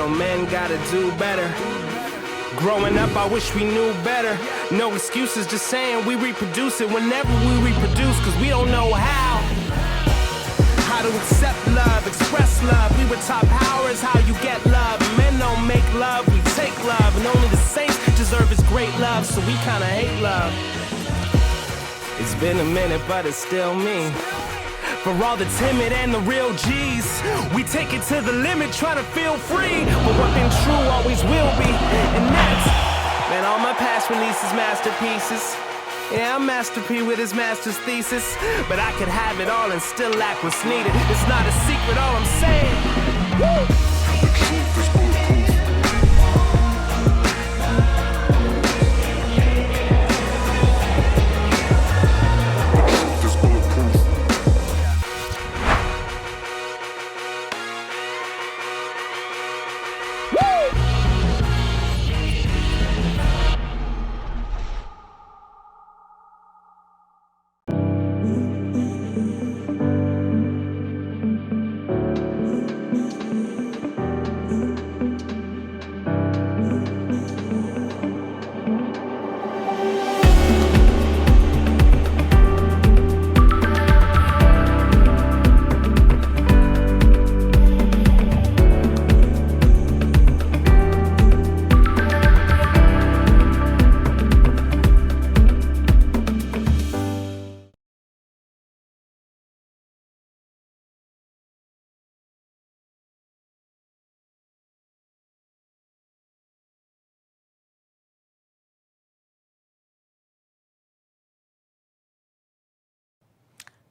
know men gotta do better. Growing up, I wish we knew better. No excuses, just saying we reproduce it whenever we reproduce, cause we don't know how. How to accept love, express love. We were taught power is how you get love. Men don't make love, we take love. And only the saints deserve his great love, so we kinda hate love. It's been a minute, but it's still me. For all the timid and the real G's, we take it to the limit, trying to feel free. But what been true always will be. And that's, man, all my past releases, masterpieces. Yeah, I'm Master P with his master's thesis. But I could have it all and still lack what's needed. It's not a secret, all I'm saying. Woo!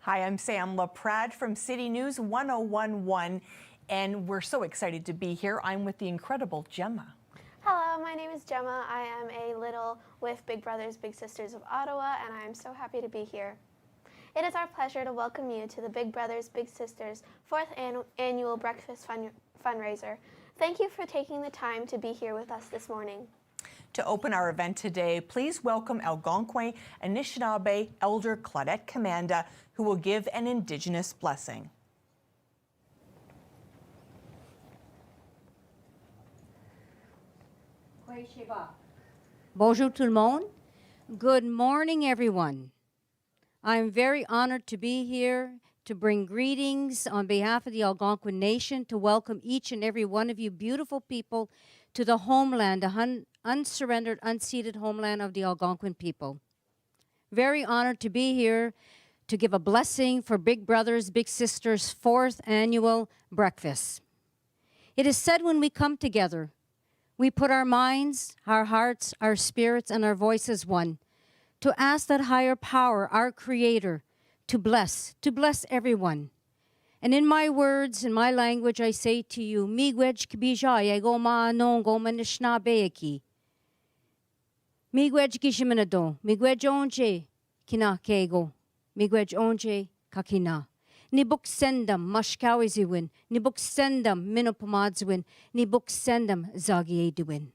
Hi, I'm Sam Laprade from CityNews 1011, and we're so excited to be here. I'm with the incredible Jemma. Hello, my name is Jemma. I am a little with Big Brothers Big Sisters of Ottawa, and I am so happy to be here. It is our pleasure to welcome you to the Big Brothers Big Sisters 4th Annual Breakfast Fundraiser. Thank you for taking the time to be here with us this morning. To open our event today, please welcome Algonquin Anishinaabe Elder Claudette Commanda, who will give an Indigenous blessing. Bonjour tout le monde. Good morning, everyone. I'm very honored to be here to bring greetings on behalf of the Algonquin Nation, to welcome each and every one of you beautiful people to the homeland, the unsurrendered, unceded homeland of the Algonquin people. Very honored to be here to give a blessing for Big Brothers, Big Sisters 4th Annual Breakfast. It is said when we come together, we put our minds, our hearts, our spirits, and our voices one, to ask that higher power, our Creator, to bless everyone. And in my words, in my language, I say to you, Miigwech kibija yego ma nongo manishna beeki. Miigwech kishimanado, miigwech onje kina kego, miigwech onje kakina. Nibuk sendam mashkawiziwin, nibuk sendam minopamadzwin, nibuk sendam zagieduwin.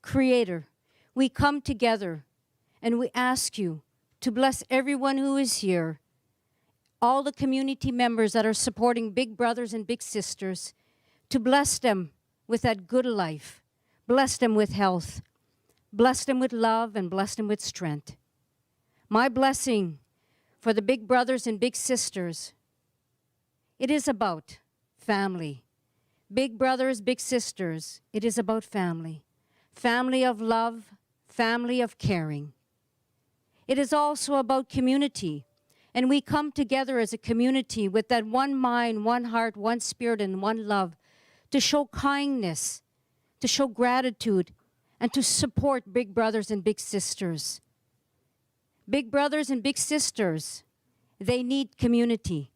Creator, we come together and we ask you to bless everyone who is here, all the community members that are supporting Big Brothers and Big Sisters, to bless them with that good life, bless them with health, bless them with love, and bless them with strength. My blessing for the Big Brothers and Big Sisters, it is about family. Big Brothers, Big Sisters, it is about family. Family of love, family of caring. It is also about community. And we come together as a community with that one mind, one heart, one spirit, and one love to show kindness, to show gratitude, and to support Big Brothers and Big Sisters. Big Brothers and Big Sisters, they need community.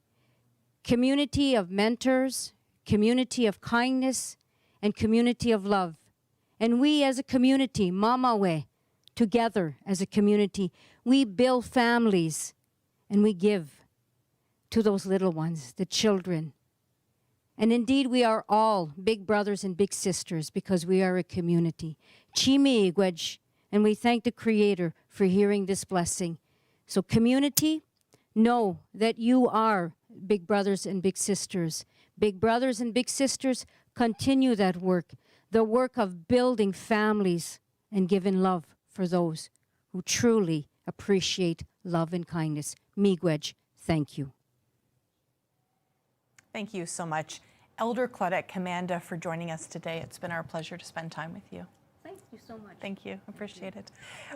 Community of mentors, community of kindness, and community of love. And we as a community, Mamawe, together as a community, we build families and we give to those little ones, the children. And indeed, we are all Big Brothers and Big Sisters because we are a community. Chimi Igwej, and we thank the Creator for hearing this blessing. So community, know that you are Big Brothers and Big Sisters. Big Brothers and Big Sisters, continue that work. the work of building families and giving love for those who truly appreciate love and kindness. Miigwech, thank you. Thank you so much, Elder Claudette Commanda, for joining us today. It's been our pleasure to spend time with you. Thank you so much. Thank you. Appreciate it.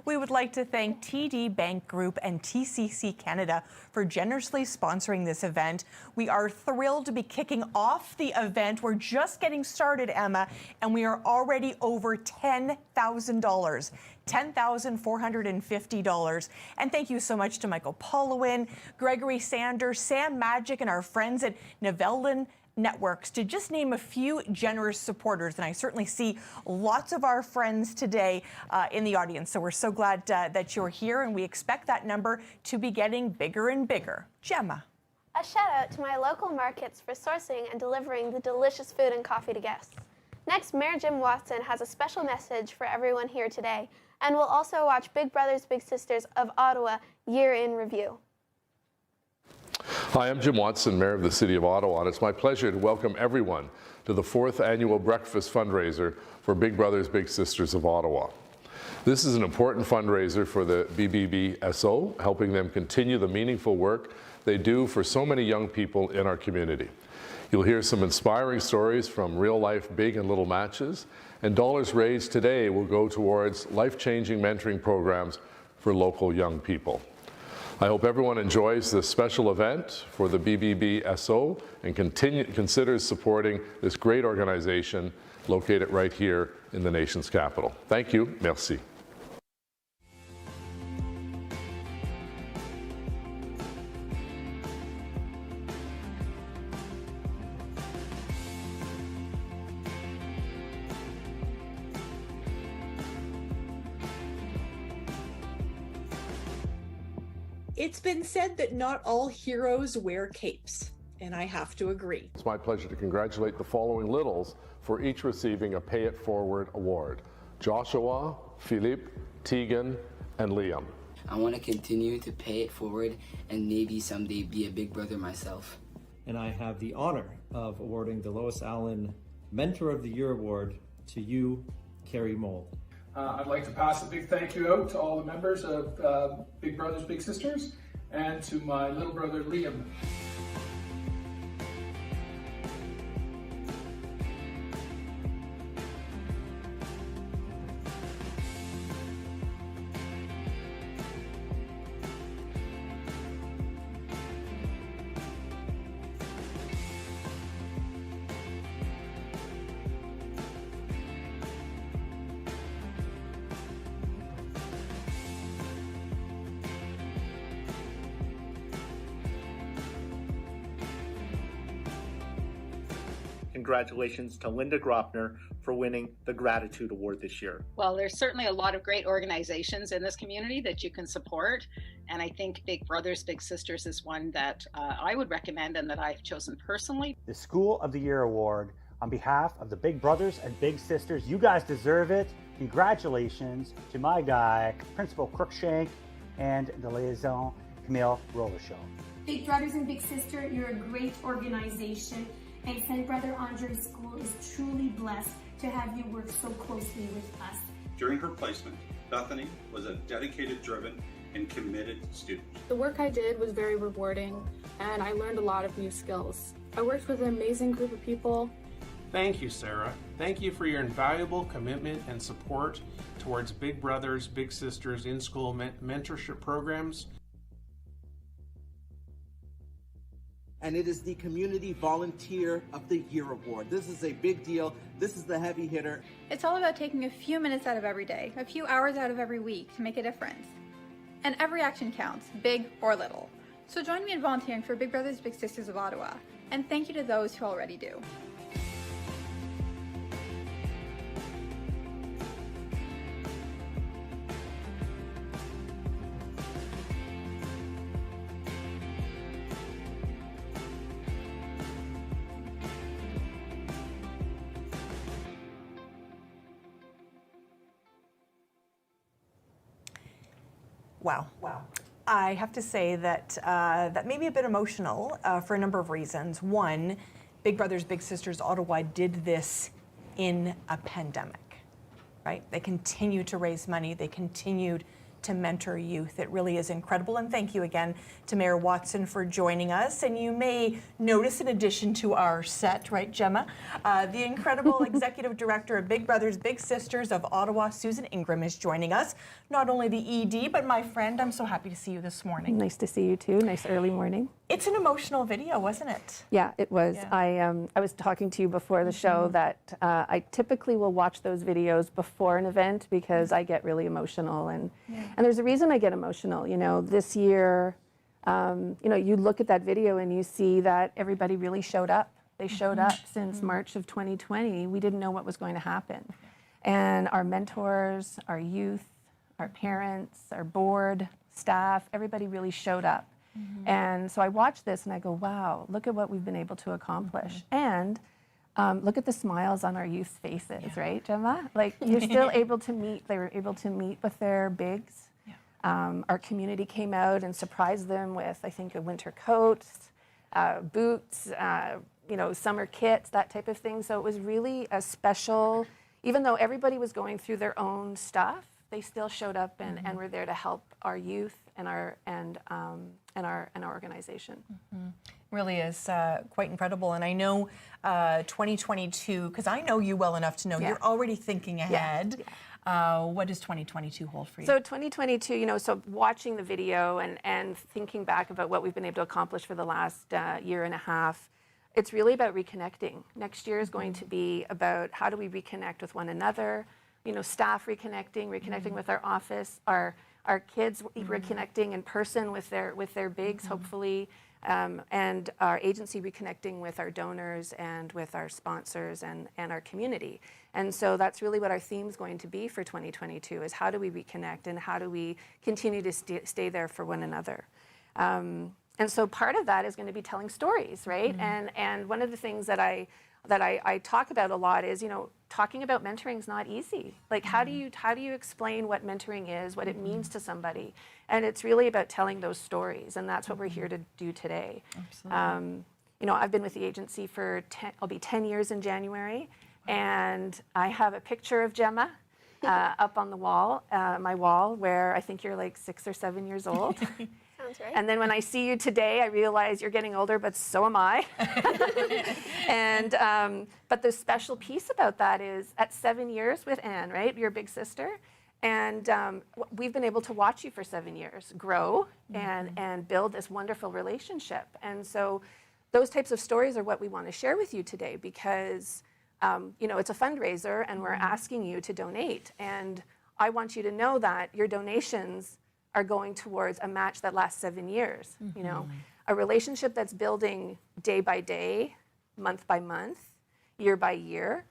We would like to thank TD Bank Group and TCC Canada for generously sponsoring this event. We are thrilled to be kicking off the event. We're just getting started, Emma, and we are already over $10,000. $10,450. And thank you so much to Michael Paulowin, Gregory Sanders, Sam Magic, and our friends at Nevelin Networks, to just name a few generous supporters. And I certainly see lots of our friends today in the audience. So we're so glad that you're here, and we expect that number to be getting bigger and bigger. Jemma. A shout out to my local markets for sourcing and delivering the delicious food and coffee to guests. Next, Mayor Jim Watson has a special message for everyone here today, and we'll also watch Big Brothers Big Sisters of Ottawa Year in Review. Hi, I'm Jim Watson, Mayor of the City of Ottawa, and it's my pleasure to welcome everyone to the 4th Annual Breakfast Fundraiser for Big Brothers Big Sisters of Ottawa. This is an important fundraiser for the BBBSO, helping them continue the meaningful work they do for so many young people in our community. You'll hear some inspiring stories from real-life big and little matches, and dollars raised today will go towards life-changing mentoring programs for local young people. I hope everyone enjoys this special event for the BBBSO and considers supporting this great organization located right here in the nation's capital. Thank you. Merci. It's been said that not all heroes wear capes, and I have to agree. It's my pleasure to congratulate the following littles for each receiving a Pay It Forward award: Joshua, Philippe, Tegan, and Liam. I want to continue to pay it forward and maybe someday be a big brother myself. And I have the honor of awarding the Lois Allen Mentor of the Year Award to you, Carrie Moll. I'd like to pass a big thank you out to all the members of Big Brothers Big Sisters and to my little brother Liam. Congratulations to Linda Gropner for winning the Gratitude Award this year. Well, there's certainly a lot of great organizations in this community that you can support, and I think Big Brothers Big Sisters is one that I would recommend and that I've chosen personally. The School of the Year Award, on behalf of the Big Brothers and Big Sisters, you guys deserve it. Congratulations to my guy, Principal Crookshank, and the liaison, Camille Rolishaw. Big Brothers and Big Sister, you're a great organization, and St. Brother Andre's School is truly blessed to have you work so closely with us. During her placement, Bethany was a dedicated, driven, and committed student. The work I did was very rewarding, and I learned a lot of new skills. I worked with an amazing group of people. Thank you, Sarah. Thank you for your invaluable commitment and support towards Big Brothers, Big Sisters in-school mentorship programs. And it is the Community Volunteer of the Year Award. This is a big deal. This is the heavy hitter. It's all about taking a few minutes out of every day, a few hours out of every week to make a difference. And every action counts, big or little. So join me in volunteering for Big Brothers Big Sisters of Ottawa. And thank you to those who already do. Wow. I have to say that that may be a bit emotional for a number of reasons. One, Big Brothers Big Sisters Ottawa did this in a pandemic, right? They continue to raise money. They continued to mentor youth. It really is incredible. And thank you again to Mayor Watson for joining us. And you may notice, in addition to our set, right, Jemma, the incredible Executive Director of Big Brothers Big Sisters of Ottawa, Susan Ingram, is joining us. Not only the ED, but my friend. I'm so happy to see you this morning. Nice to see you too. Nice early morning. It's an emotional video, wasn't it? Yeah, it was. Yeah. I was talking to you before the show that I typically will watch those videos before an event because I get really emotional, and there's a reason I get emotional. You know, this year, you know, you look at that video and you see that everybody really showed up. They showed up since March of 2020. We didn't know what was going to happen, and our mentors, our youth, our parents, our board, staff, everybody really showed up. And so I watch this and I go, wow, look at what we've been able to accomplish. And look at the smiles on our youth's faces, right, Jemma? Like, you're still able to meet, they were able to meet with their bigs. Our community came out and surprised them with, I think, a winter coats, boots, you know, summer kits, that type of thing. So it was really a special, even though everybody was going through their own stuff, they still showed up and were there to help our youth and our organization. Really is quite incredible. And I know 2022, because I know you well enough to know you're already thinking ahead. What does 2022 hold for you? So 2022, you know, so watching the video and thinking back about what we've been able to accomplish for the last year and a half, it's really about reconnecting. Next year is going to be about how do we reconnect with one another, you know, staff reconnecting with our office, our kids reconnecting in person with their bigs, hopefully, and our agency reconnecting with our donors and with our sponsors and our community. And so that's really what our theme is going to be for 2022, is how do we reconnect and how do we continue to stay there for one another. And so part of that is going to be telling stories, right? And one of the things that I talk about a lot is, you know, talking about mentoring is not easy. Like, how do you explain what mentoring is, what it means to somebody? And it's really about telling those stories, and that's what we're here to do today. Absolutely. You know, I've been with the agency for I'll be 10 years in January, and I have a picture of Jemma up on the wall, my wall, where I think you're like 6 or 7 years old. Sounds right. And then when I see you today, I realize you're getting older, but so am I. And but the special piece about that is at 7 years with Anne, right, your big sister, and we've been able to watch you for 7 years grow and build this wonderful relationship. And so those types of stories are what we want to share with you today, because you know, it's a fundraiser and we're asking you to donate. And I want you to know that your donations are going towards a match that lasts 7 years. You know, a relationship that's building day by day, month by month, year by year.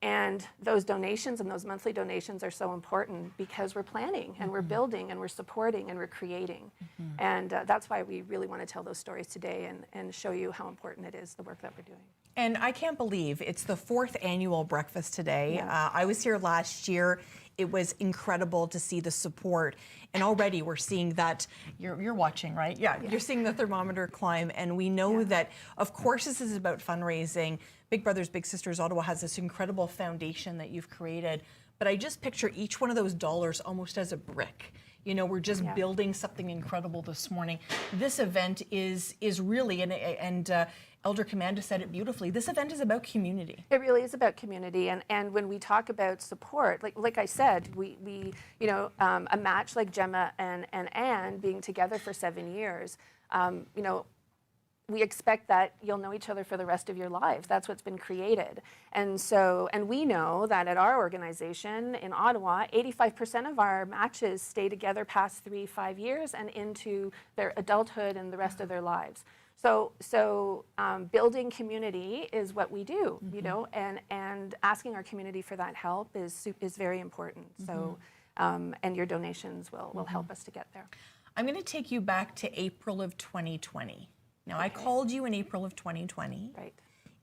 And those donations and those monthly donations are so important because we're planning and we're building and we're supporting and we're creating. And that's why we really want to tell those stories today and show you how important it is, the work that we're doing. And I can't believe it's the 4th annual breakfast today. I was here last year. It was incredible to see the support. And already we're seeing that, you're watching, right? Yeah, you're seeing the thermometer climb. And we know that, of course, this is about fundraising. Big Brothers Big Sisters Ottawa has this incredible foundation that you've created. But I just picture each one of those dollars almost as a brick. You know, we're just building something incredible this morning. This event is really, and Elder Commanda said it beautifully, this event is about community. It really is about community, and when we talk about support, like I said, we you know, a match like Jemma and Anne being together for 7 years, you know, we expect that you'll know each other for the rest of your lives. That's what's been created. And so, and we know that at our organization in Ottawa, 85% of our matches stay together past 3-5 years and into their adulthood and the rest of their lives. So building community is what we do, you know, and asking our community for that help is very important. So, and your donations will help us to get there. I'm going to take you back to April of 2020. Now, I called you in April of 2020. Right.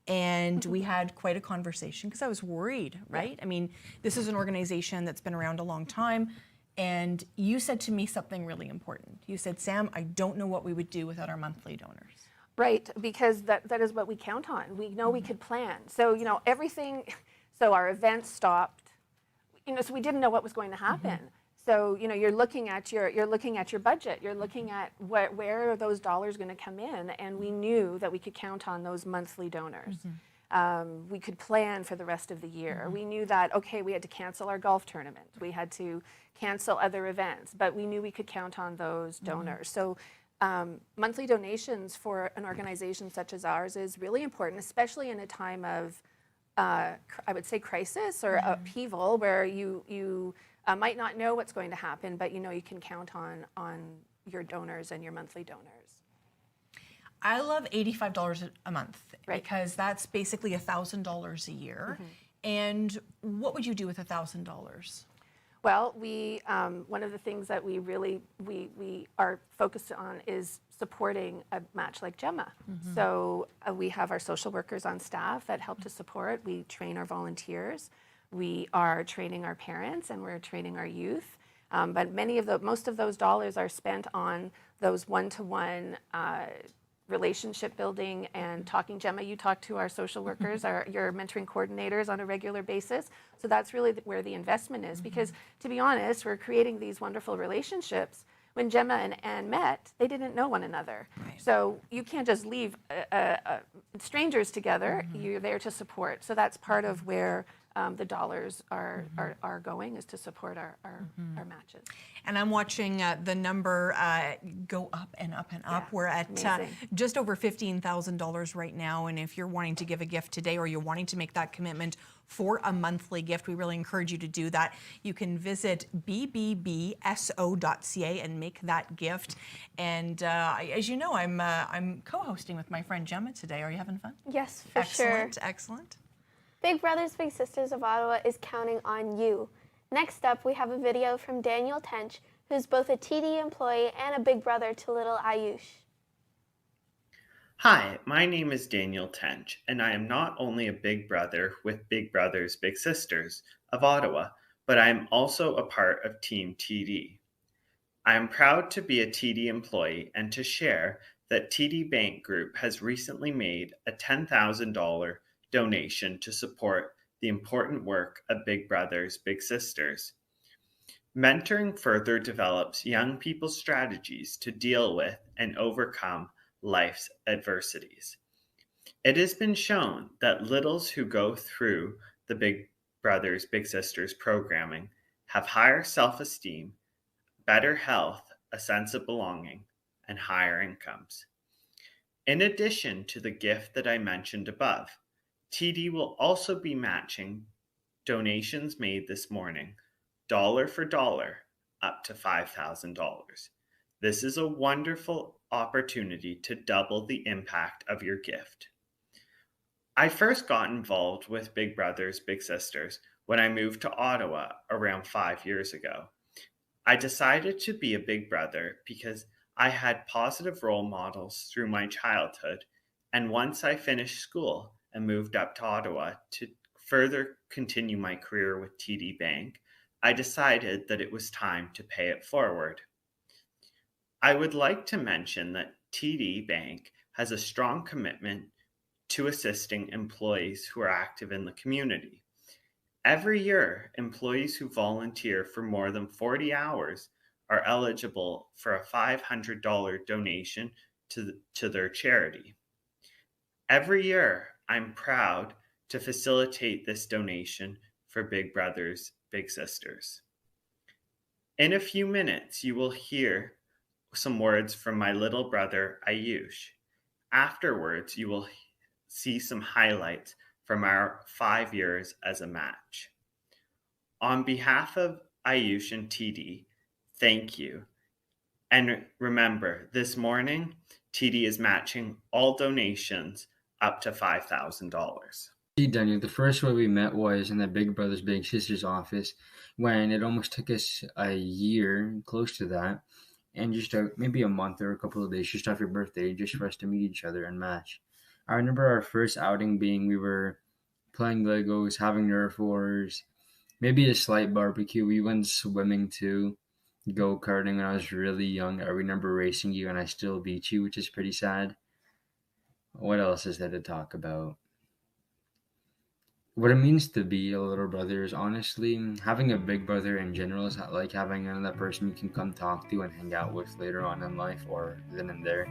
And we had quite a conversation because I was worried, right? I mean, this is an organization that's been around a long time. And you said to me something really important. You said, Sam, I don't know what we would do without our monthly donors. Right, because that is what we count on. We know we could plan. So, you know, everything, So our events stopped, so we didn't know what was going to happen. So, you're looking at your budget, you're looking at where are those dollars going to come in, and we knew that we could count on those monthly donors. We could plan for the rest of the year. We knew that, okay, we had to cancel our golf tournament. We had to cancel other events, but we knew we could count on those donors. So monthly donations for an organization such as ours is really important, especially in a time of, I would say, crisis or upheaval, where you might not know what's going to happen, but you can count on your donors and your monthly donors. I love $85 a month because that's basically $1,000 a year. And what would you do with $1,000? Well, we one of the things that we really we are focused on is supporting a match like Jemma. So we have our social workers on staff that help to support. We train our volunteers. We are training our parents, and we're training our youth. But most of those dollars are spent on those one-to-one relationship building and talking. Jemma, you talk to our social workers, your mentoring coordinators on a regular basis. So that's really where the investment is, because to be honest, we're creating these wonderful relationships. When Jemma and Anne met, they didn't know one another. So you can't just leave strangers together. You're there to support. So that's part of where the dollars are going, is to support our matches. And I'm watching the number go up and up and up. We're at just over $15,000 right now. And if you're wanting to give a gift today, or you're wanting to make that commitment for a monthly gift, we really encourage you to do that. You can visit BBBSO.ca and make that gift. And as you know, I'm co-hosting with my friend Jemma today. Are you having fun? Yes, for sure. Excellent. Big Brothers Big Sisters of Ottawa is counting on you. Next up, we have a video from Daniel Tench, who's both a TD employee and a big brother to little Ayush. Hi, my name is Daniel Tench, and I am not only a big brother with Big Brothers Big Sisters of Ottawa, but I am also a part of Team TD. I am proud to be a TD employee and to share that TD Bank Group has recently made a $10,000 donation to support the important work of Big Brothers Big Sisters. Mentoring further develops young people's strategies to deal with and overcome life's adversities. It has been shown that littles who go through the Big Brothers Big Sisters programming have higher self-esteem, better health, a sense of belonging, and higher incomes. In addition to the gift that I mentioned above, TD will also be matching donations made this morning, dollar for dollar, up to $5,000. This is a wonderful opportunity to double the impact of your gift. I first got involved with Big Brothers Big Sisters when I moved to Ottawa around 5 years ago. I decided to be a big brother because I had positive role models through my childhood, and once I finished school and moved up to Ottawa to further continue my career with TD Bank, I decided that it was time to pay it forward. I would like to mention that TD Bank has a strong commitment to assisting employees who are active in the community. Every year, employees who volunteer for more than 40 hours are eligible for a $500 donation to their charity. Every year, I'm proud to facilitate this donation for Big Brothers Big Sisters. In a few minutes, you will hear some words from my little brother, Ayush. Afterwards, you will see some highlights from our 5 years as a match. On behalf of Ayush and TD, thank you. And remember, this morning, TD is matching all donations up to $5,000. Daniel, the first way we met was in the Big Brothers Big Sisters office, when it almost took us a year, close to that, and just maybe a month or a couple of days just after your birthday, just for us to meet each other and match. I remember our first outing being we were playing Legos, having Nerf wars, maybe a slight barbecue. We went swimming too, go-karting when I was really young. I remember racing you and I still beat you, which is pretty sad. What else is there to talk about? what it means to be a little brother is honestly having a big brother in general is like having another person you can come talk to and hang out with later on in life or then and there.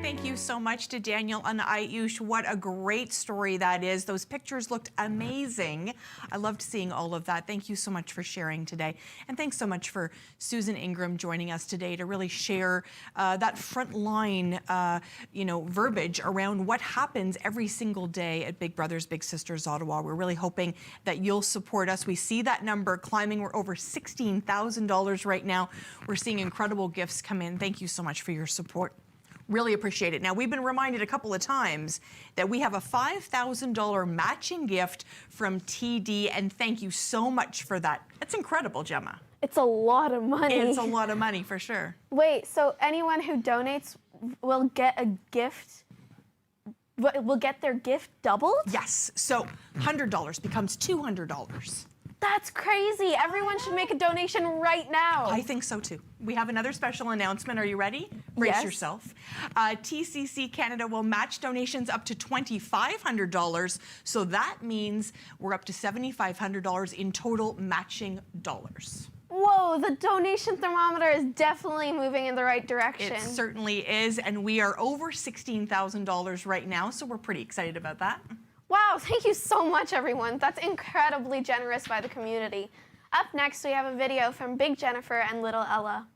Thank you so much to Daniel and Ayush. What a great story that is. Those pictures looked amazing. I loved seeing all of that. Thank you so much for sharing today. And thanks so much for Susan Ingram joining us today to really share that front line, verbiage around what happens every single day at Big Brothers Big Sisters Ottawa. We're really hoping that you'll support us. We see that number climbing. We're over $16,000 right now. We're seeing incredible gifts come in. Thank you so much for your support. Really appreciate it. Now, we've been reminded a couple of times that we have a $5,000 matching gift from TD, and thank you so much for that. That's incredible, Jemma. It's a lot of money. It's a lot of money, for sure. Wait, so anyone who donates will get a gift, will get their gift doubled? Yes, so $100 becomes $200. That's crazy. Everyone should make a donation right now. I think so too. We have another special announcement. Are you ready? Brace Yes. yourself. TCC Canada will match donations up to $2,500. So that means we're up to $7,500 in total matching dollars. Whoa, the donation thermometer is definitely moving in the right direction. It certainly is, and we are over $16,000 right now, so we're pretty excited about that. Wow, thank you so much, everyone. That's incredibly generous by the community. Up next, we have a video from Big Jennifer and Little Ella.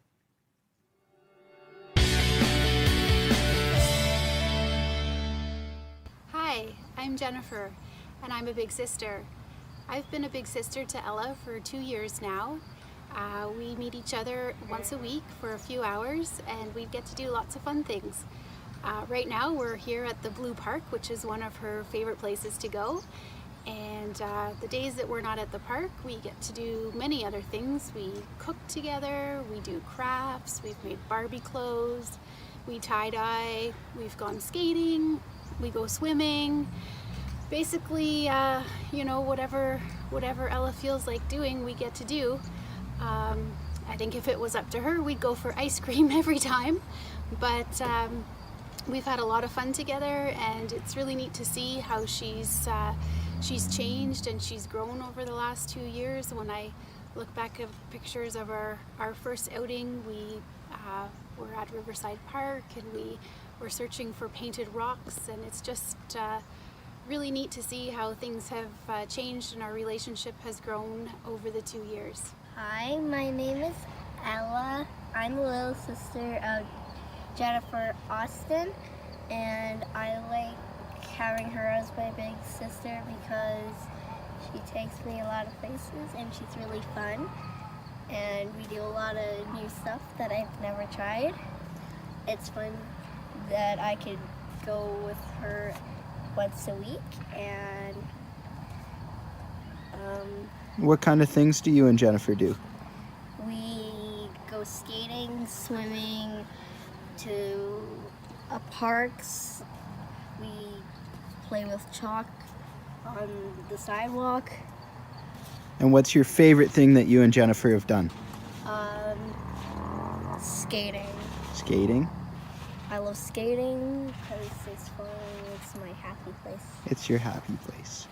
Hi, I'm Jennifer, and I'm a big sister. I've been a big sister to Ella for 2 years now. We meet each other once a week for a few hours, and we get to do lots of fun things. Right now we're here at the Blue Park, which is one of her favorite places to go. And the days that we're not at the park, we get to do many other things. We cook together, we do crafts, we've made Barbie clothes, we tie-dye, we've gone skating, we go swimming. Basically, whatever Ella feels like doing, we get to do. I think if it was up to her, we'd go for ice cream every time. But we've had a lot of fun together, and it's really neat to see how she's changed and she's grown over the last 2 years. When I look back at pictures of our first outing, we were at Riverside Park and we were searching for painted rocks, and it's just really neat to see how things have changed and our relationship has grown over the 2 years. Hi, my name is Ella. I'm the little sister of Jennifer Austin, and I like having her as my big sister because she takes me a lot of places and she's really fun, and we do a lot of new stuff that I've never tried. It's fun that I could go with her once a week, and What kind of things do you and Jennifer do? we go skating, swimming, to parks. We play with chalk on the sidewalk. And what's your favorite thing that you and Jennifer have done? Skating. Skating? I love skating because it's fun. It's my happy place. It's your happy place.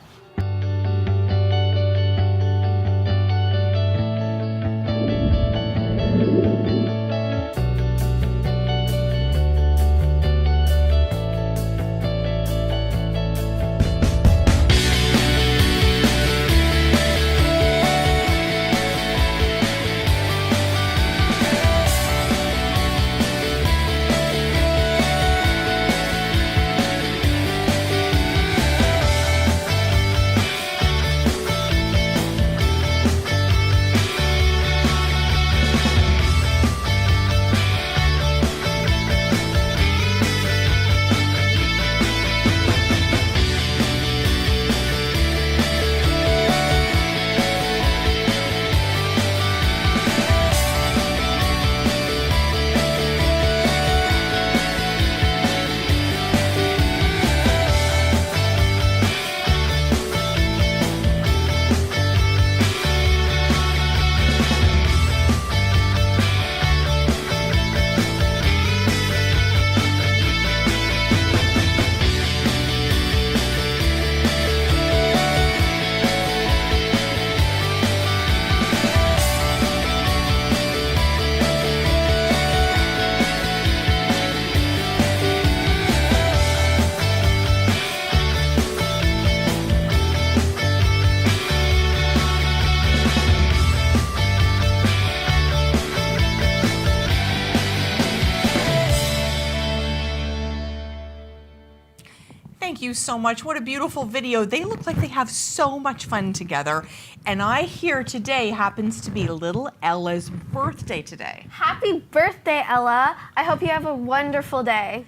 Thank you so much. What a beautiful video. They look like they have so much fun together. And I hear today happens to be little Ella's birthday today. Happy birthday, Ella. I hope you have a wonderful day.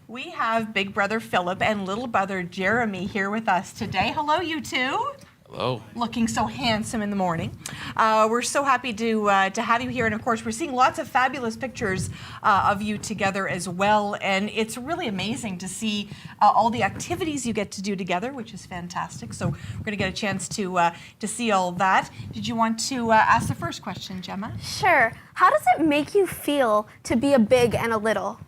We have big brother Philip and little brother Jeremy here with us today. Hello, you two. Hello. Looking so handsome in the morning. We're so happy to have you here, and of course we're seeing lots of fabulous pictures of you together as well, and it's really amazing to see all the activities you get to do together, which is fantastic. So we're going to get a chance to see all that. Did you want to ask the first question, Jemma? Sure. How does it make you feel to be a big and a little?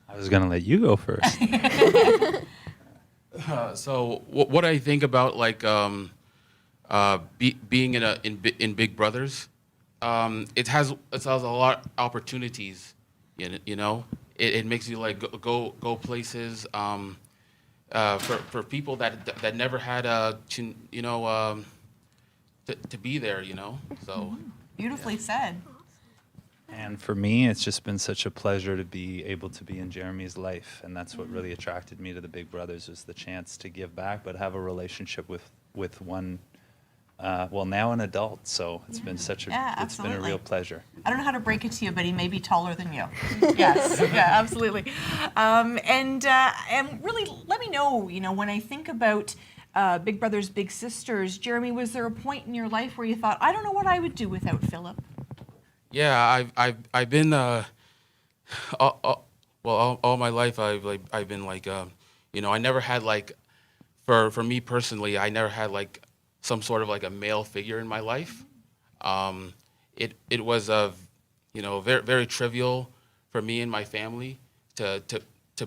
I was gonna let you go first. So what I think about like being in Big Brothers, it has a lot of opportunities. You know, it makes you like go places. For people that never had to be there. You know, so beautifully said. And for me, it's just been such a pleasure to be able to be in Jeremy's life, and that's what really attracted me to the Big Brothers, was the chance to give back, but have a relationship with one, well, now an adult. So it's been such a it's been a real pleasure. I don't know how to break it to you, but he may be taller than you. Yes, yeah, absolutely. And really, let me know. You know, when I think about Big Brothers Big Sisters, Jeremy, was there a point in your life where you thought, I don't know what I would do without Philip? Yeah, I've been all my life I've been like you know, I never had like for me personally, I never had like some sort of like a male figure in my life. It was you know, very trivial for me and my family to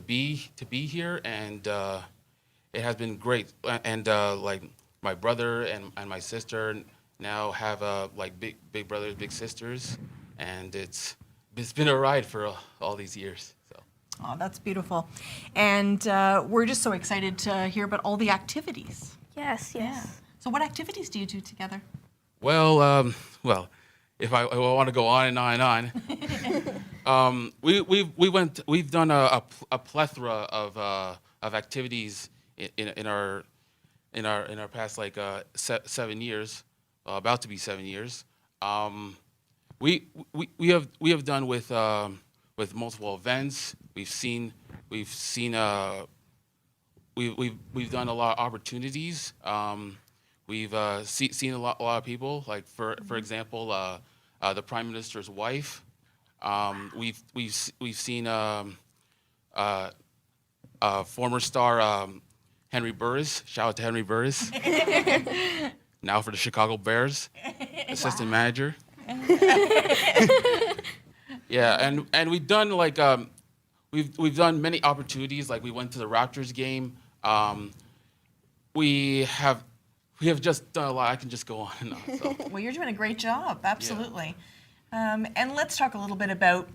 be here, and it has been great. And like my brother and my sister now have like big brothers, big sisters, and it's been a ride for all these years. So. Oh, that's beautiful, and we're just so excited to hear about all the activities. Yes, yes. Yeah. So, what activities do you do together? Well, if I want to go on and on and on, we've done a plethora of activities in our past like 7 years. About to be 7 years. We have done with multiple events. We've done a lot of opportunities. We've seen a lot of people. Like for example, the Prime Minister's wife. We've seen former star Henry Burris. Shout out to Henry Burris. Now for the Chicago Bears, assistant manager. Yeah, and we've done like we've done many opportunities. Like we went to the Raptors game. We have just done a lot. I can just go on and on. So. Well, you're doing a great job. Absolutely. Yeah. And let's talk a little bit about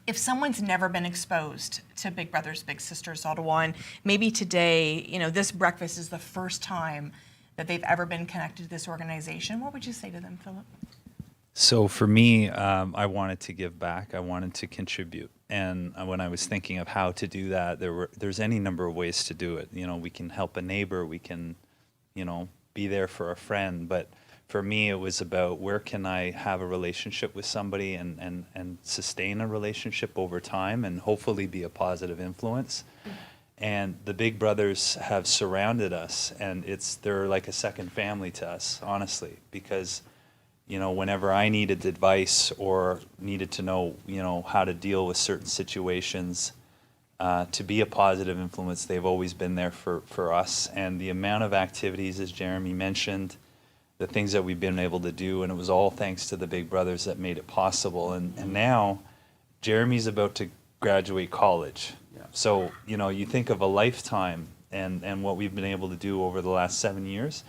if someone's never been exposed to Big Brothers Big Sisters Ottawa, and maybe today, you know, this breakfast is the first time that they've ever been connected to this organization, what would you say to them, Philip? So for me, I wanted to give back. I wanted to contribute. And when I was thinking of how to do that, there's any number of ways to do it. You know, we can help a neighbor, we can, you know, be there for a friend. But for me, it was about where can I have a relationship with somebody and sustain a relationship over time and hopefully be a positive influence. And the Big Brothers have surrounded us, and they're like a second family to us, honestly, because, you know, whenever I needed advice or needed to know, you know, how to deal with certain situations, to be a positive influence, they've always been there for us. And the amount of activities, as Jeremy mentioned, the things that we've been able to do, and it was all thanks to the Big Brothers that made it possible. And now Jeremy's about to graduate college. So, you know, you think of a lifetime and what we've been able to do over the last 7 years,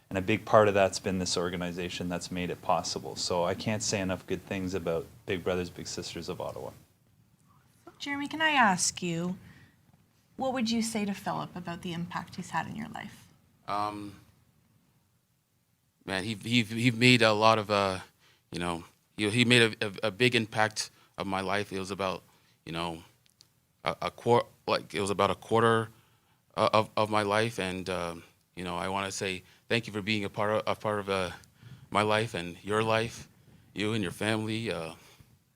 and a big part of that's been this organization that's made it possible. So I can't say enough good things about Big Brothers Big Sisters of Ottawa. Jeremy, can I ask you, what would you say to Philip about the impact he's had in your life? Man, he made a lot of, you know, he made a big impact of my life. It was about, you know, it was about a quarter of my life, and you know, I want to say thank you for being a part of my life and your life, you and your family. You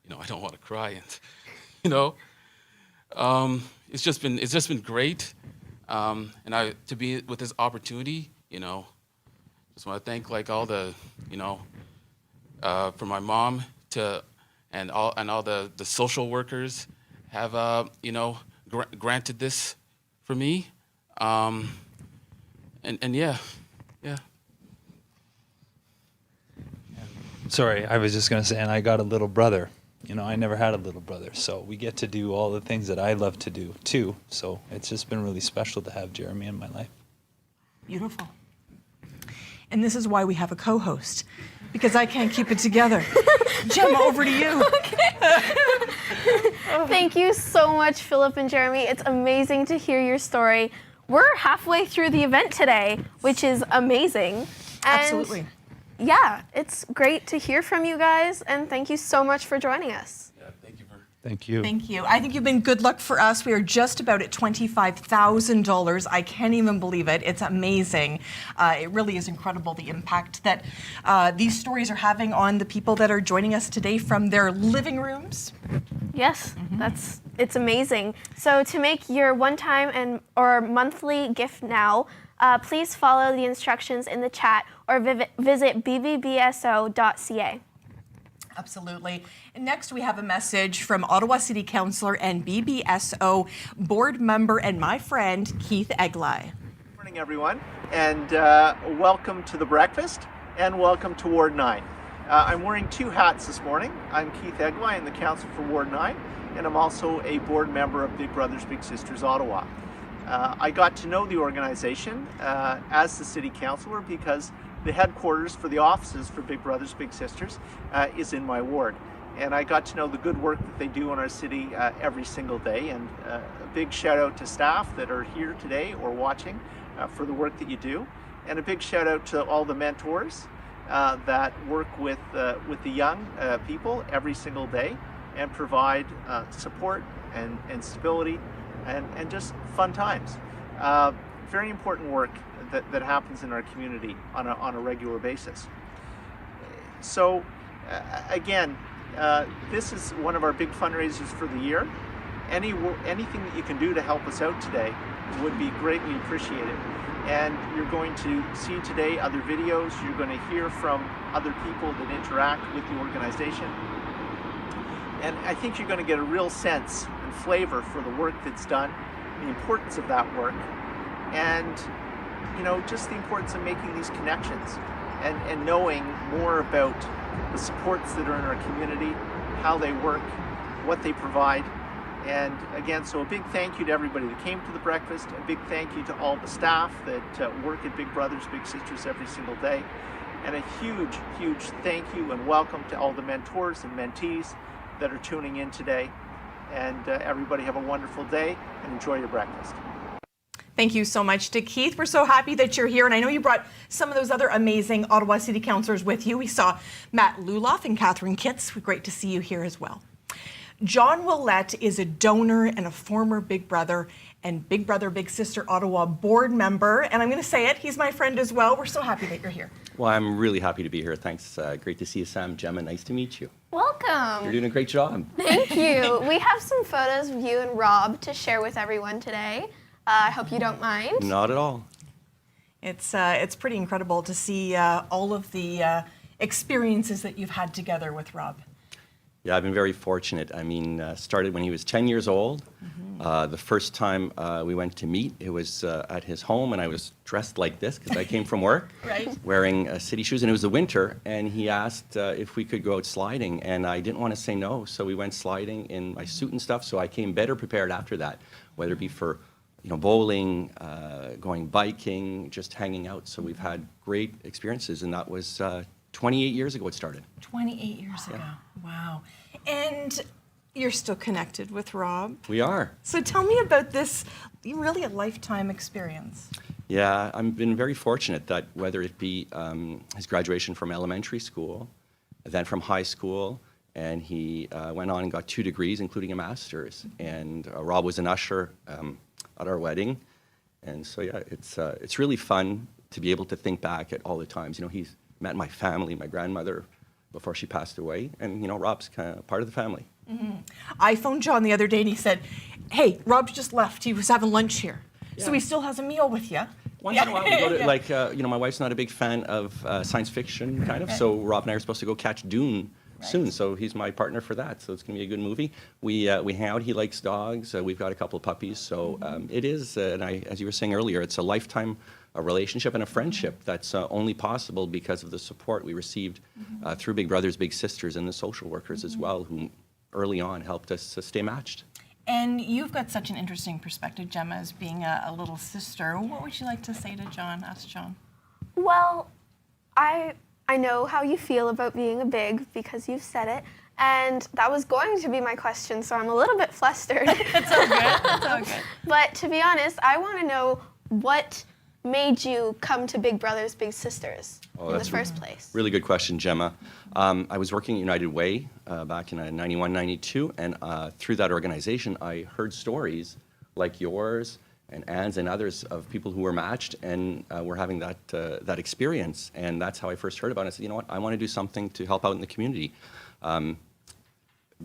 know, I don't want to cry, and you know, it's just been great, and to be with this opportunity, you know, just want to thank like all the, you know, from my mom and all the social workers have you know, granted this for me, and yeah. Sorry, I was just going to say, and I got a little brother. You know, I never had a little brother, so we get to do all the things that I love to do too. So it's just been really special to have Jeremy in my life. Beautiful. And this is why we have a co-host, because I can't keep it together. Jemma, over to you. Thank you so much, Philip and Jeremy. It's amazing to hear your story. We're halfway through the event today, which is amazing. And absolutely. Yeah, it's great to hear from you guys, and thank you so much for joining us. Yeah, thank you. Thank you. Thank you. I think you've been good luck for us. We are just about at $25,000. I can't even believe it. It's amazing. It really is incredible, the impact that these stories are having on the people that are joining us today from their living rooms. Yes, it's amazing. So to make your one-time or monthly gift now, please follow the instructions in the chat or visit BBBSO.ca. Absolutely. And next we have a message from Ottawa City Councillor and BBSO board member and my friend, Keith Eglai. Good morning, everyone, and welcome to the breakfast, and welcome to Ward 9. I'm wearing two hats this morning. I'm Keith Eglai, I'm the councillor for Ward 9, and I'm also a board member of Big Brothers Big Sisters Ottawa. I got to know the organization as the city councillor because the headquarters for the offices for Big Brothers Big Sisters is in my ward. And I got to know the good work that they do in our city every single day. And a big shout out to staff that are here today or watching for the work that you do. And a big shout out to all the mentors that work with the young people every single day and provide support and stability and just fun times. Very important work that happens in our community on a regular basis. So again, this is one of our big fundraisers for the year. Anything that you can do to help us out today would be greatly appreciated. And you're going to see today other videos, you're going to hear from other people that interact with the organization. And I think you're going to get a real sense and flavor for the work that's done, the importance of that work, and just the importance of making these connections and knowing more about the supports that are in our community, how they work, what they provide. And again, so a big thank you to everybody that came to the breakfast, a big thank you to all the staff that work at Big Brothers Big Sisters every single day, and a huge, huge thank you and welcome to all the mentors and mentees that are tuning in today. And everybody have a wonderful day and enjoy your breakfast. Thank you so much to Keith. We're so happy that you're here. And I know you brought some of those other amazing Ottawa City Councillors with you. We saw Matt Luloff and Catherine Kitts. Great to see you here as well. John Willett is a donor and a former Big Brother and Big Brother Big Sister Ottawa board member. And I'm going to say it, he's my friend as well. We're so happy that you're here. Well, I'm really happy to be here. Thanks. Great to see you, Sam. Jemma, nice to meet you. Welcome. You're doing a great job. Thank you. We have some photos of you and Rob to share with everyone today. I hope you don't mind. Not at all. It's pretty incredible to see all of the experiences that you've had together with Rob. Yeah, I've been very fortunate. I mean, started when he was 10 years old. The first time we went to meet, it was at his home, and I was dressed like this because I came from work, wearing city shoes, and it was the winter, and he asked if we could go out sliding, and I didn't want to say no, so we went sliding in my suit and stuff, so I came better prepared after that, whether it be for bowling, going biking, just hanging out. So we've had great experiences, and that was 28 years ago it started. 28 years ago. Wow. And you're still connected with Rob. We are. So tell me about this, really a lifetime experience. Yeah, I've been very fortunate that whether it be his graduation from elementary school, then from high school, and he went on and got 2 degrees, including a master's. And Rob was an usher at our wedding. And so, yeah, it's really fun to be able to think back at all the times. He's met my family, my grandmother, before she passed away. And, Rob's kind of part of the family. I phoned John the other day and he said, hey, Rob's just left. He was having lunch here. So he still has a meal with you. Once in a while we go to, my wife's not a big fan of science fiction, kind of. So Rob and I are supposed to go catch Dune soon. So he's my partner for that. So it's going to be a good movie. We hang out. He likes dogs. We've got a couple of puppies. So it is, and as you were saying earlier, it's a lifetime relationship and a friendship that's only possible because of the support we received through Big Brothers Big Sisters and the social workers as well, who early on helped us stay matched. And you've got such an interesting perspective, Jemma, as being a little sister. What would you like to say to John? Ask John. Well, I know how you feel about being a big because you've said it, and that was going to be my question, so I'm a little bit flustered. It's all good. It's all good. But to be honest, I want to know what made you come to Big Brothers Big Sisters in the first place. Really good question, Jemma. I was working at United Way back in 91, 92, and through that organization, I heard stories like yours and Anne's and others of people who were matched and were having that experience. And that's how I first heard about it. I said, you know what, I want to do something to help out in the community.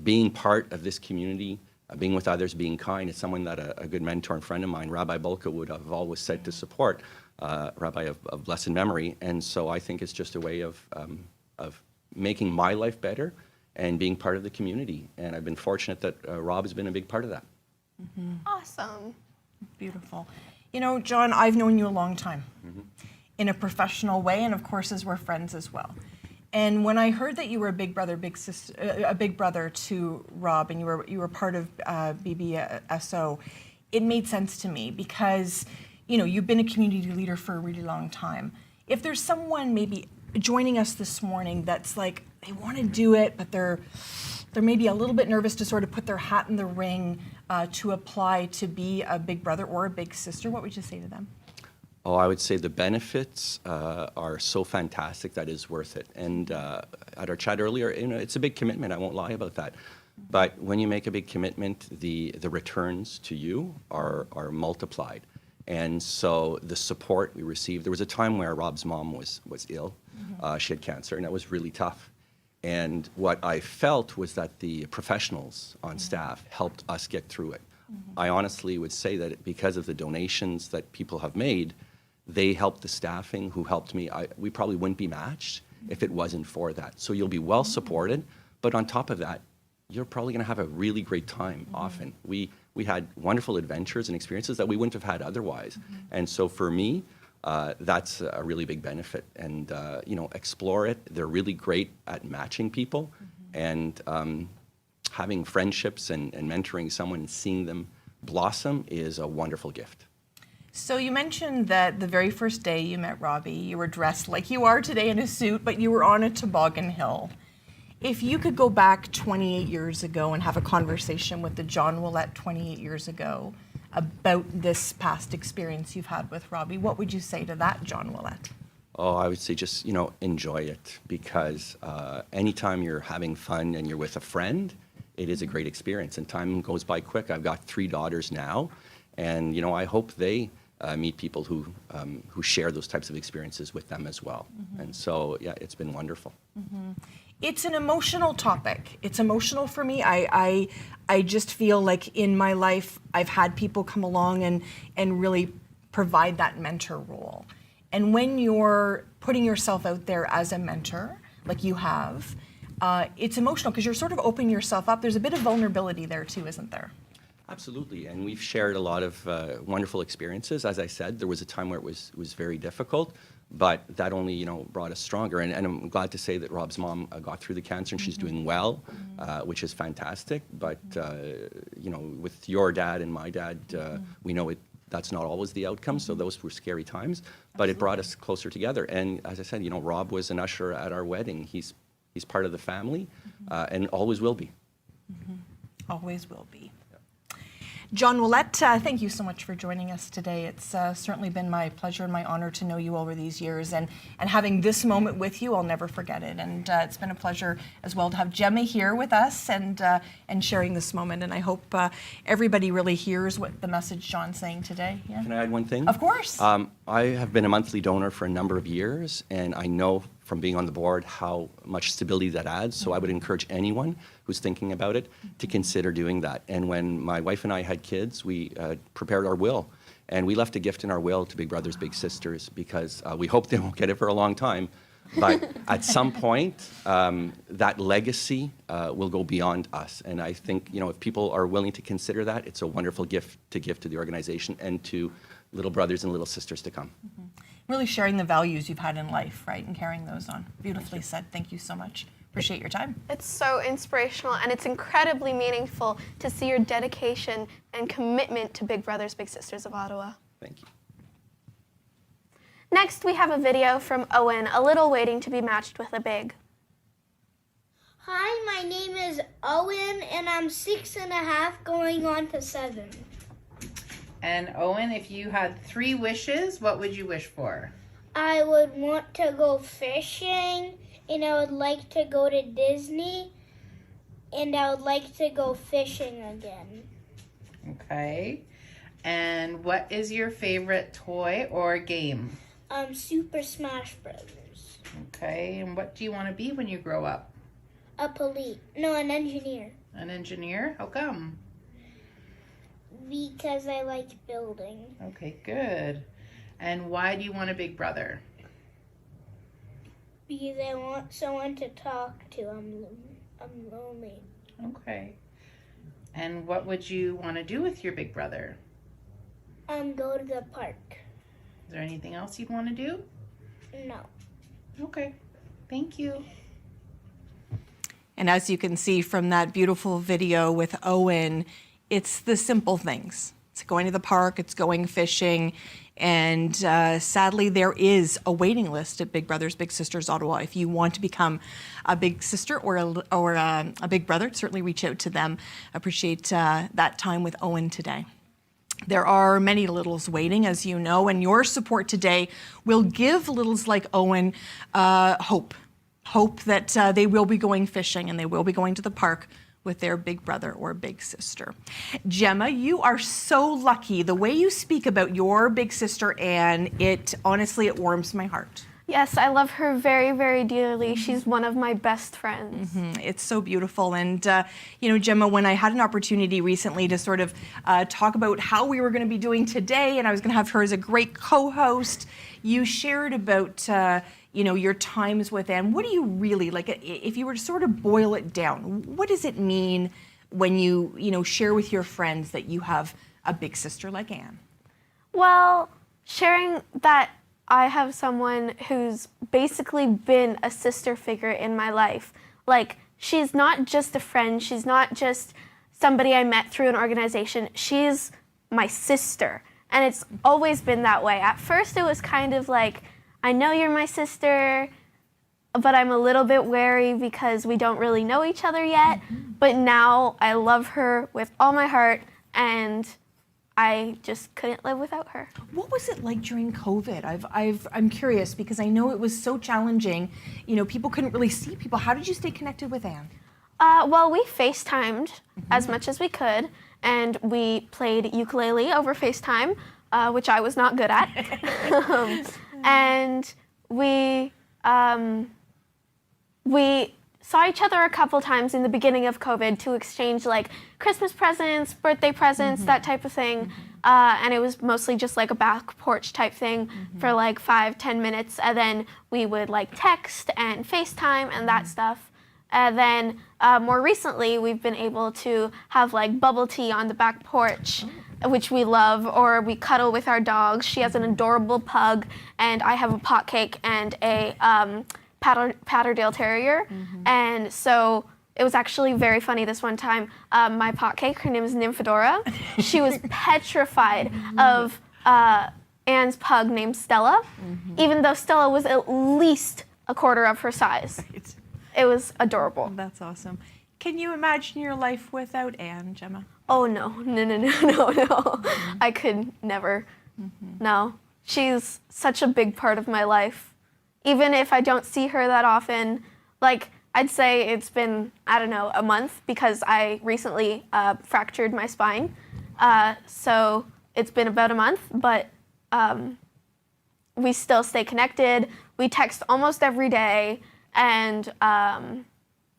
Being part of this community, being with others, being kind, is someone that a good mentor and friend of mine, Rabbi Bolka, would have always said to support, Rabbi of blessed memory. And so I think it's just a way of making my life better and being part of the community. And I've been fortunate that Rob has been a big part of that. Awesome. Beautiful. John, I've known you a long time in a professional way, and of course, as we're friends as well. And when I heard that you were a big brother, big sister, a big brother to Rob, and you were part of BBSO, it made sense to me because you've been a community leader for a really long time. If there's someone maybe joining us this morning that's like they want to do it, but they're maybe a little bit nervous to sort of put their hat in the ring to apply to be a big brother or a big sister, what would you say to them? Oh, I would say the benefits are so fantastic that is worth it. And at our chat earlier, it's a big commitment. I won't lie about that. But when you make a big commitment, the returns to you are multiplied. And so the support we received, there was a time where Rob's mom was ill. She had cancer, and that was really tough. And what I felt was that the professionals on staff helped us get through it. I honestly would say that because of the donations that people have made, they helped the staffing who helped me. We probably wouldn't be matched if it wasn't for that. So you'll be well supported, but on top of that, you're probably going to have a really great time often. We we had wonderful adventures and experiences that we wouldn't have had otherwise. And so for me, that's a really big benefit. And, explore it. They're really great at matching people and having friendships and mentoring someone and seeing them blossom is a wonderful gift. So you mentioned that the very first day you met Robbie, you were dressed like you are today in a suit, but you were on a toboggan hill. If you could go back 28 years ago and have a conversation with the John Willett 28 years ago about this past experience you've had with Robbie, what would you say to that John Willett? Oh, I would say just, enjoy it, because anytime you're having fun and you're with a friend, it is a great experience, and time goes by quick. I've got 3 daughters now, and, I hope they meet people who share those types of experiences with them as well. And so, yeah, it's been wonderful. It's an emotional topic. It's emotional for me. I just feel like in my life, I've had people come along and really provide that mentor role. And when you're putting yourself out there as a mentor, like you have, it's emotional because you're sort of opening yourself up. There's a bit of vulnerability there too, isn't there? Absolutely, and we've shared a lot of wonderful experiences. As I said, there was a time where it was very difficult, but that only brought us stronger. And I'm glad to say that Rob's mom got through the cancer and she's doing well, which is fantastic. But with your dad and my dad, we know that's not always the outcome. So those were scary times, but it brought us closer together. And as I said, Rob was an usher at our wedding. He's part of the family, and always will be. Always will be. John Willett, thank you so much for joining us today. It's certainly been my pleasure and my honor to know you over these years, and having this moment with you, I'll never forget it. And it's been a pleasure as well to have Jemma here with us and sharing this moment. And I hope everybody really hears what the message John's saying today. Yeah. Can I add one thing? Of course. I have been a monthly donor for a number of years, and I know from being on the board how much stability that adds. So I would encourage anyone who's thinking about it to consider doing that. And when my wife and I had kids, we prepared our will, and we left a gift in our will to Big Brothers Big Sisters, because we hope they won't get it for a long time, but at some point that legacy will go beyond us. And I think if people are willing to consider that, it's a wonderful gift to give to the organization and to little brothers and little sisters to come. Really sharing the values you've had in life, right, and carrying those on. Beautifully said. Thank you so much. Appreciate your time. It's so inspirational, and it's incredibly meaningful to see your dedication and commitment to Big Brothers Big Sisters of Ottawa. Thank you. Next, we have a video from Owen, a little waiting to be matched with a big. Hi, my name is Owen, and I'm 6.5 going on to 7. And Owen, if you had 3 wishes, what would you wish for? I would want to go fishing, and I would like to go to Disney, and I would like to go fishing again. Okay. And what is your favorite toy or game? Super Smash Brothers. Okay. And what do you want to be when you grow up? An engineer. An engineer? How come? Because I like building. Okay, good. And why do you want a big brother? Because I want someone to talk to. I'm lonely. Okay. And what would you want to do with your big brother? Go to the park. Is there anything else you'd want to do? No. Okay. Thank you. And as you can see from that beautiful video with Owen, it's the simple things. It's going to the park, it's going fishing, and sadly there is a waiting list at Big Brothers Big Sisters Ottawa. If you want to become a big sister or a big brother, certainly reach out to them. Appreciate that time with Owen today. There are many littles waiting, as you know, and your support today will give littles like Owen hope that they will be going fishing and they will be going to the park with their big brother or big sister. Jemma, you are so lucky. The way you speak about your big sister, Anne, it warms my heart. Yes, I love her very, very dearly. She's one of my best friends. It's so beautiful. And, Jemma, when I had an opportunity recently to sort of talk about how we were going to be doing today, and I was going to have her as a great co-host, you shared about, your times with Anne. What do you really, if you were to sort of boil it down, what does it mean when you share with your friends that you have a big sister like Anne? Well, sharing that I have someone who's basically been a sister figure in my life. Like, she's not just a friend, she's not just somebody I met through an organization, she's my sister. And it's always been that way. At first it was kind of like, I know you're my sister, but I'm a little bit wary because we don't really know each other yet. But now I love her with all my heart, and I just couldn't live without her. What was it like during COVID? I'm curious because I know it was so challenging. People couldn't really see people. How did you stay connected with Anne? Well, we FaceTimed as much as we could, and we played ukulele over FaceTime, which I was not good at. And we saw each other a couple times in the beginning of COVID to exchange like Christmas presents, birthday presents, that type of thing. And it was mostly just like a back porch type thing for like 5-10 minutes. And then we would like text and FaceTime and that stuff. And then more recently, we've been able to have like bubble tea on the back porch, which we love, or we cuddle with our dogs. She has an adorable pug, and I have a pot cake and a Patterdale Terrier. And so it was actually very funny this one time. My pot cake, her name is Nymphadora. She was petrified of Anne's pug named Stella, even though Stella was at least a quarter of her size. It was adorable. That's awesome. Can you imagine your life without Anne, Jemma? Oh, no. I could never. No. She's such a big part of my life. Even if I don't see her that often, like, I'd say it's been, I don't know, a month because I recently fractured my spine. So it's been about a month, but we still stay connected. We text almost every day. And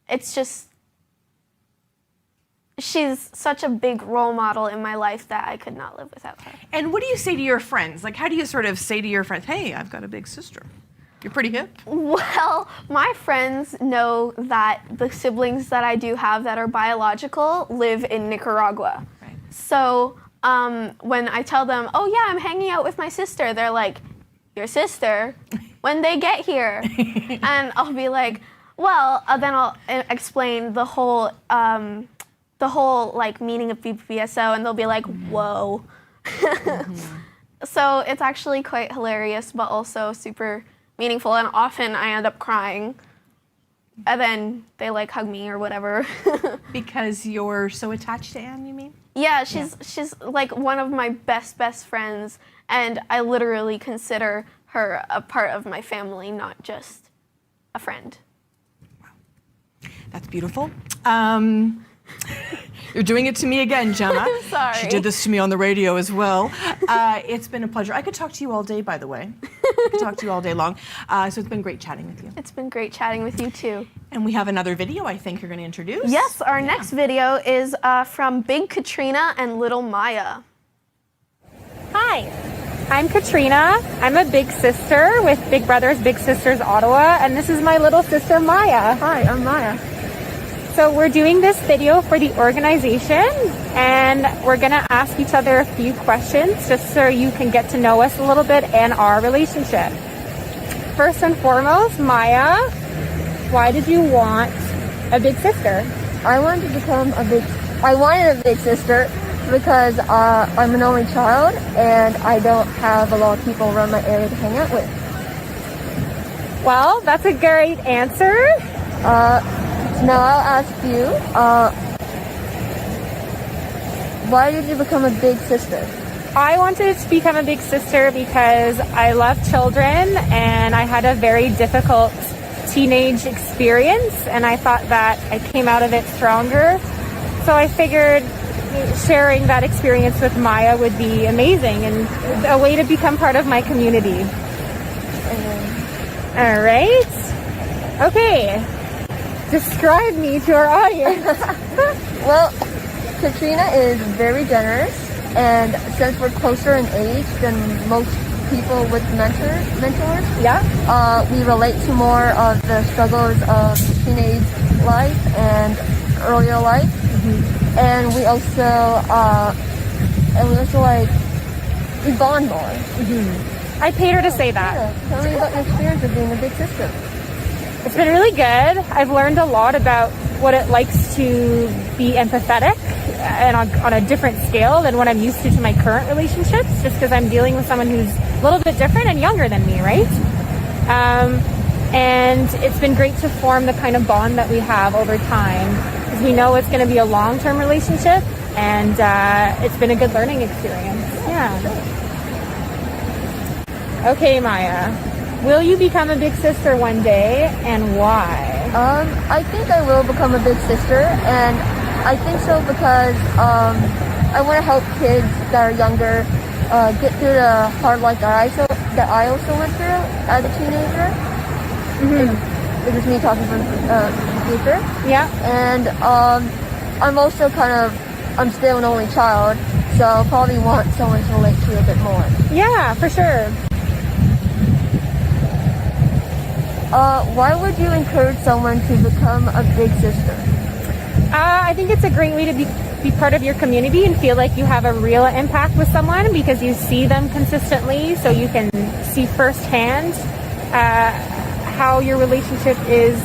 it's just, she's such a big role model in my life that I could not live without her. And what do you say to your friends? Like, how do you sort of say to your friends, hey, I've got a big sister? You're pretty hip. Well, my friends know that the siblings that I do have that are biological live in Nicaragua. Right. So when I tell them, oh yeah, I'm hanging out with my sister, they're like, your sister? When they get here? And I'll be like, well, then I'll explain the whole like meaning of BBBSO, and they'll be like, whoa. So it's actually quite hilarious, but also super meaningful, and often I end up crying. And then they like hug me or whatever. Because you're so attached to Anne, you mean? Yeah, she's like one of my best friends, and I literally consider her a part of my family, not just a friend. Wow. That's beautiful. You're doing it to me again, Jemma. Sorry. She did this to me on the radio as well. It's been a pleasure. I could talk to you all day, by the way. I could talk to you all day long. So it's been great chatting with you. It's been great chatting with you too. And we have another video I think you're going to introduce. Yes, our next video is from Big Katrina and Little Maya. Hi, I'm Katrina. I'm a big sister with Big Brothers Big Sisters Ottawa, and this is my little sister Maya. Hi, I'm Maya. So we're doing this video for the organization, and we're going to ask each other a few questions just so you can get to know us a little bit and our relationship. First and foremost, Maya, why did you want a big sister? I wanted a big sister because I'm an only child and I don't have a lot of people around my area to hang out with. Well, that's a great answer. Now I'll ask you, why did you become a big sister? I wanted to become a big sister because I love children and I had a very difficult teenage experience, and I thought that I came out of it stronger. So I figured sharing that experience with Maya would be amazing and a way to become part of my community. All right. Okay. Describe me to our audience. Well, Katrina is very generous, and since we're closer in age than most people with mentors, we relate to more of the struggles of teenage life and earlier life. and we also like we bond more. I paid her to say that. Yeah. Tell me about your experience of being a big sister. It's been really good. I've learned a lot about what it likes to be empathetic and on a different scale than what I'm used to my current relationships, just because I'm dealing with someone who's a little bit different and younger than me, right? And it's been great to form the kind of bond that we have over time, because we know it's going to be a long-term relationship, and it's been a good learning experience. Yeah. Okay, Maya. Will you become a big sister one day, and why? I think I will become a big sister, and I think so because I want to help kids that are younger get through the hard life that I also went through as a teenager. This is me talking from the future. Yeah. And I'm also I'm still an only child, so I'll probably want someone to relate to a bit more. Yeah, for sure. Why would you encourage someone to become a big sister? I think it's a great way to be part of your community and feel like you have a real impact with someone, because you see them consistently, so you can see firsthand how your relationship is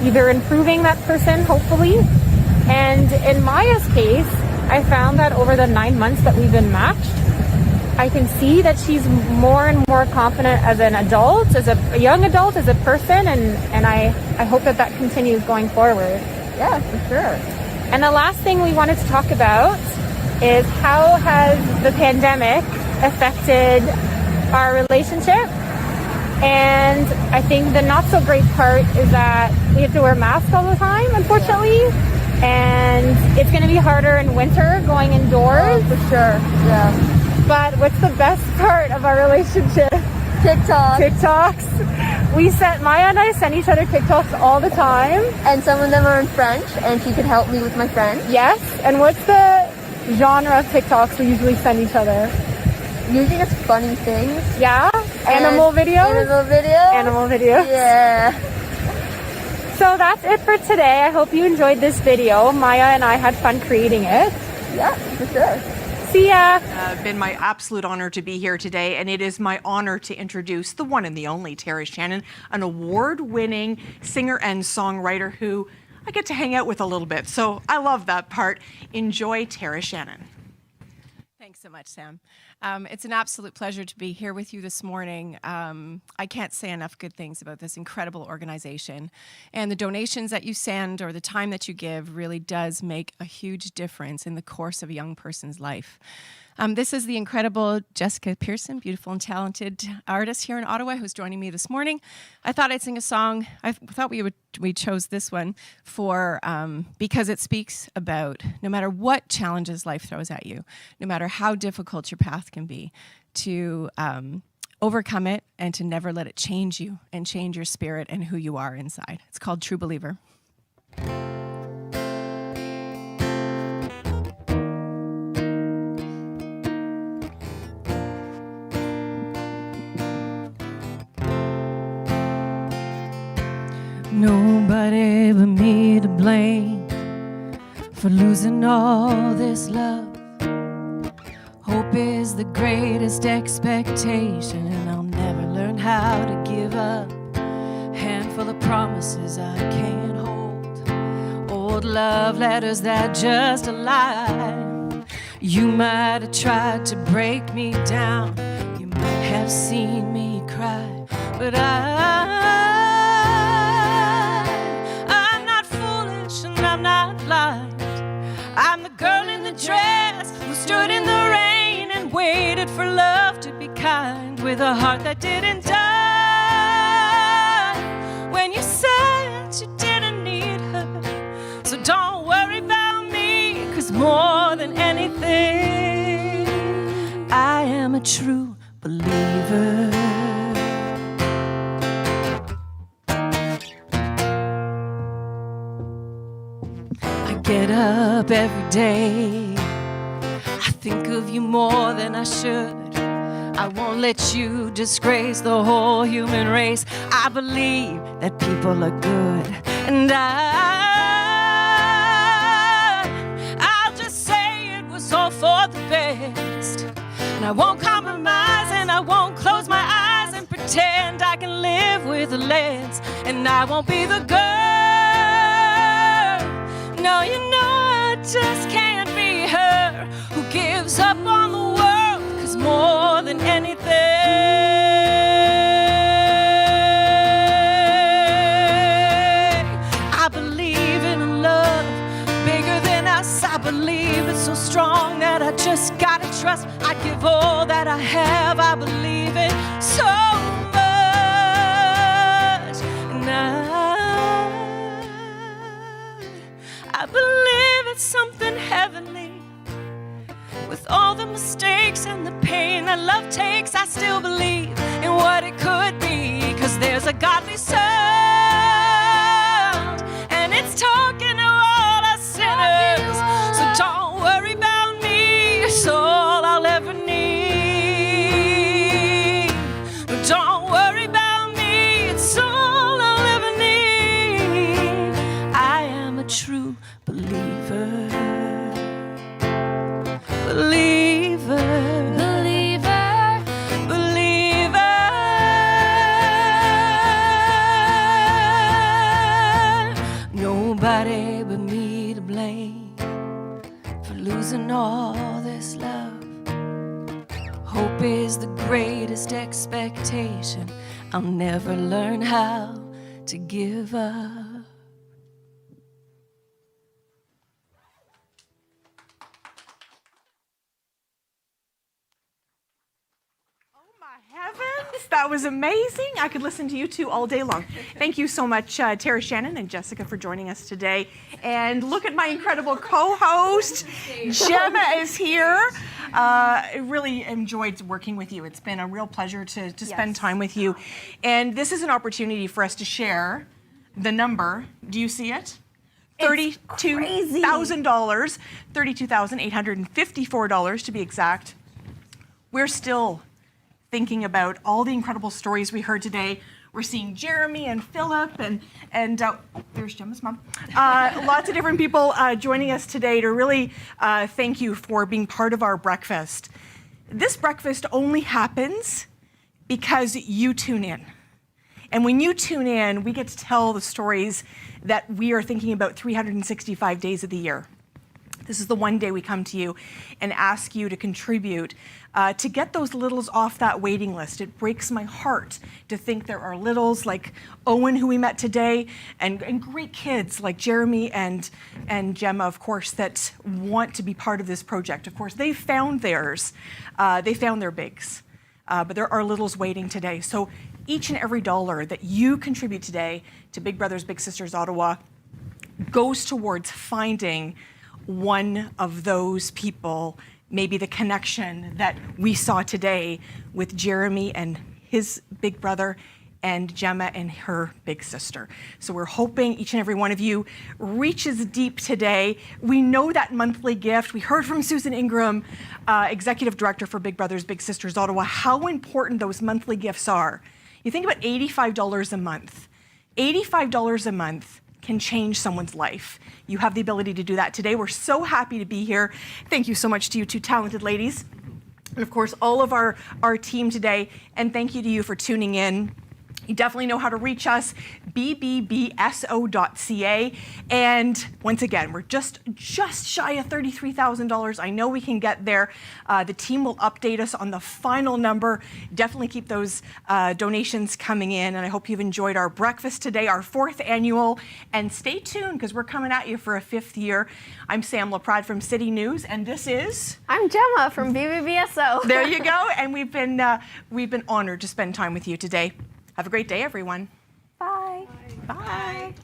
either improving that person, hopefully. And in Maya's case, I found that over the 9 months that we've been matched, I can see that she's more and more confident as an adult, as a young adult, as a person, and I hope that continues going forward. Yeah, for sure. And the last thing we wanted to talk about is how has the pandemic affected our relationship? And I think the not so great part is that we have to wear masks all the time, unfortunately. And it's going to be harder in winter going indoors. For sure, yeah. But what's the best part of our relationship? TikToks. Maya and I send each other TikToks all the time. And some of them are in French, and she can help me with my French. Yes. And what's the genre of TikToks we usually send each other? Usually just funny things. Yeah? Animal videos? Animal videos. Yeah. So that's it for today. I hope you enjoyed this video. Maya and I had fun creating it. Yeah, for sure. See ya. Been my absolute honor to be here today, and it is my honor to introduce the one and the only Tara Shannon, an award-winning singer and songwriter who I get to hang out with a little bit. So I love that part. Enjoy Tara Shannon. Thanks so much, Sam. It's an absolute pleasure to be here with you this morning. I can't say enough good things about this incredible organization. And the donations that you send or the time that you give really does make a huge difference in the course of a young person's life. This is the incredible Jessica Pearson, beautiful and talented artist here in Ottawa, who's joining me this morning. I thought I'd sing a song. I thought we chose this one for because it speaks about no matter what challenges life throws at you, no matter how difficult your path can be, to overcome it and to never let it change you and change your spirit and who you are inside. It's called True Believer. Nobody but me to blame for losing all this love. Hope is the greatest expectation, and I'll never learn how to give up. Handful of promises I can't hold, old love letters that just a lie. You might have tried to break me down, you might have seen me cry, but I'm not blind. I'm the girl in the dress who stood in the rain and waited for love to be kind, with a heart that didn't die when you said you didn't need her. So don't worry about me, 'cause more than anything, I am a true believer. Get up every day, I think of you more than I should. I won't let you disgrace the whole human race. I believe that people are good, and And I won't compromise, and I won't close my eyes and pretend I can live with less. And I won't be the girl. No, you know I just can't be her who gives up on the world, 'cause more than anything, I believe in a love bigger than us. I believe it's so strong that I just gotta trust. I'd give all that I have. I believe it so much. And I believe it's something heavenly. With all the mistakes and the pain that love takes, I still believe in what it could be. 'Cause there's a godly sound, and it's talking to all us sinners. So don't worry about me, it's all I'll ever need. Don't worry about me, it's all I'll ever need. I am a true believer. Believer, believer, believer. Nobody but me to blame for losing all this love. Hope is the greatest expectation. I'll never learn how to give up. Heavens, that was amazing. I could listen to you two all day long. Thank you so much, Tara Shannon and Jessica, for joining us today. And look at my incredible co-host, Jemma is here. I really enjoyed working with you. It's been a real pleasure to spend time with you. And this is an opportunity for us to share the number. Do you see it? $32,000, $32,854 to be exact. We're still thinking about all the incredible stories we heard today. We're seeing Jeremy and Philip and there's Gemma's mom. Lots of different people joining us today to really thank you for being part of our breakfast. This breakfast only happens because you tune in. And when you tune in, we get to tell the stories that we are thinking about 365 days of the year. This is the one day we come to you and ask you to contribute to get those littles off that waiting list. It breaks my heart to think there are littles like Owen, who we met today, and great kids like Jeremy and Jemma, of course, that want to be part of this project. Of course, they found theirs. They found their bigs. But there are littles waiting today. So each and every dollar that you contribute today to Big Brothers Big Sisters Ottawa goes towards finding one of those people, maybe the connection that we saw today with Jeremy and his big brother and Jemma and her big sister. So we're hoping each and every one of you reaches deep today. We know that monthly gift. We heard from Susan Ingram, Executive Director for Big Brothers Big Sisters Ottawa, how important those monthly gifts are. You think about $85 a month. $85 a month can change someone's life. You have the ability to do that today. We're so happy to be here. Thank you so much to you two talented ladies. And of course, all of our team today. And thank you to you for tuning in. You definitely know how to reach us, BBBSO.ca. And once again, we're just shy of $33,000. I know we can get there. The team will update us on the final number. Definitely keep those donations coming in. And I hope you've enjoyed our breakfast today, our 4th annual. And stay tuned, because we're coming at you for a 5th year. I'm Sam Laprade from CityNews, and this is... I'm Jemma from BBBSO. There you go. And we've been honored to spend time with you today. Have a great day, everyone. Bye. Bye. Bye.